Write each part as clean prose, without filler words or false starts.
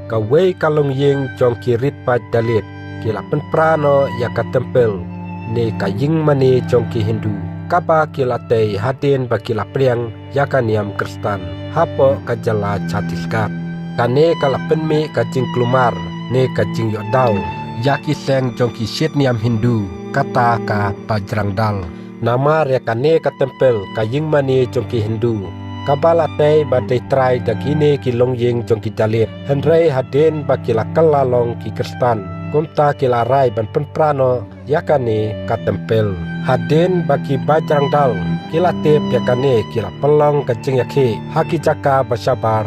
ka wei kalong yeng jong kirit pa dalit kila pen prano ya ka tempel ne ka ying mani jong ki Hindu kapa kila tei hatin ba kila priang ya ka niam Kristen hapo ka jala Chhattisgarh kane kala pen mi ka jing klumar ne ka jing yo dau ya ki seng jong ki shet niam Hindu kata ka Bajrangdal nama ya kane ka tempel ka ying mani jong ki Hindu kabala tei ba tei trai da kine ki long yeng jong ki dalit henrei haden ba kila kalalong ki Kristen kumta kila rai ban pen prano yakane ka tempel haden baki Bajrangdal kila tep yakane kila pelong ka jing yakhe haki jaka basabar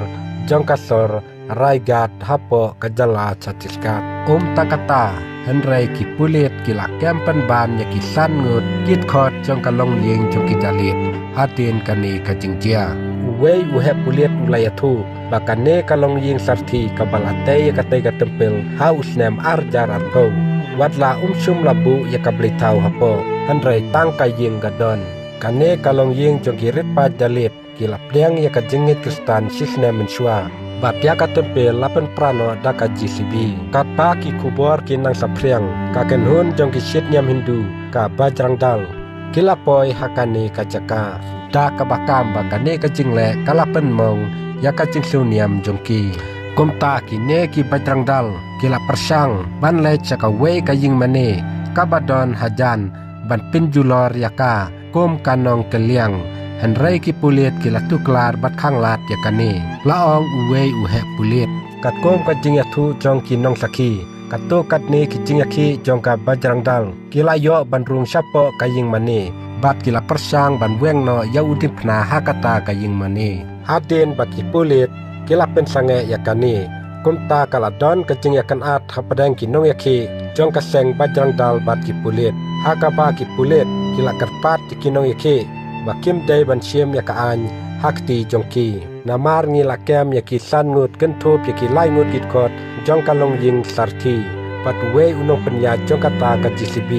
jong kasor Raigat hapo ka jala Chhattisgarh takata henrei ki pulit kila kempen ban yaki san ngut kit khot jong ka long yeng jong ki dalit haden kane ka jingjia wei uhe pulit ulayathu bakane kalong ying sarthi kabalate yakate ka tempel haus nem arjar arko wadla sum labu yakabli tau hapo handrai tang ka ying gadon kane kalong ying jogirit pa dalit kila pliang yakajingit Kristen sisnem mensua bapya ka tempel lapen prano daka GCB katpa ki kubor ki nang sapriang ka kenhun jong ki shit nyam Hindu ka Bajrangdal kila poi hakane ka jaka da ka bakam bakane ka jingle kalapen mong ya ka jing suniam jongki kumta ki ne ki Bajrangdal kila persang ban le chaka we ka ying mane kabadon hajan ban pinjulor yaka kum kanong keliang henrei ki pulit kila tuklar bat khanglat yakane laong uwe uhe pulit kat kom ka jing yathu jong ki nong sakhi kato kat ne ki jing yakhi jong ka Bajrangdal kila yo ban rung sapo ka ying mane bat kila persang ban weng no ya udip na hakata ka ying mane haden baki pulit kila pen sange yakane kumta kala don ka jing yakan at hapadang ki nong yakhi jong ka seng Bajrangdal bat ki pulit hakaba ki pulit kila karpat ki nong yakhi bakim dai ban siem yaka an hakti jongki namar ngi lakem yaki san ngut ken thop yaki lai ngut git kot jong ka long ying sarthi pat we unong penya jong kata ka GCB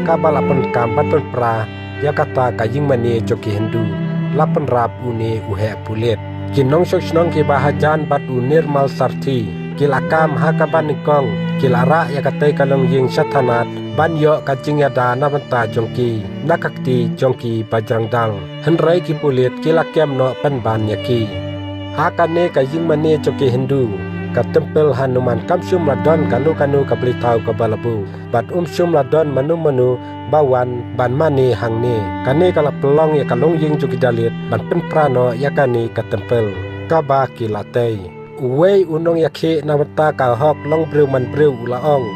kabala pen kam bat pen pra yakata ka ying mani joki Hindu lapen rap une uhe pulit kinong soknong ki bahajan bat unir mal sarthi kilakam hakaban nikong kilara yakate kalong ying sathanat banyo ka jingyada nabanta jongki nakakti jongki Bajrangdal henrei ki pulit kilakem no pen ban yaki hakane ka ying mani joki Hindu ka tempel Hanuman kamsum ladon kanu ka blitau ka balabu bat sum ladon manu bawan ban mani hangni kane kala pelong ya kalong ying joki dalit ban pen prano yakani ka tempel kaba kilatei wei unong yakhe nawata ka hok long breu man breu ulaong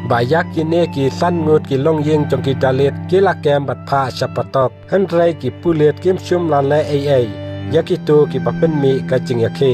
bayak kine ki san ngut ki long yeng jong ki dalit kila kem bat pha chapatok henrei ki pulit kim sum la le ai yakitu ki papen mi ka jing yakhe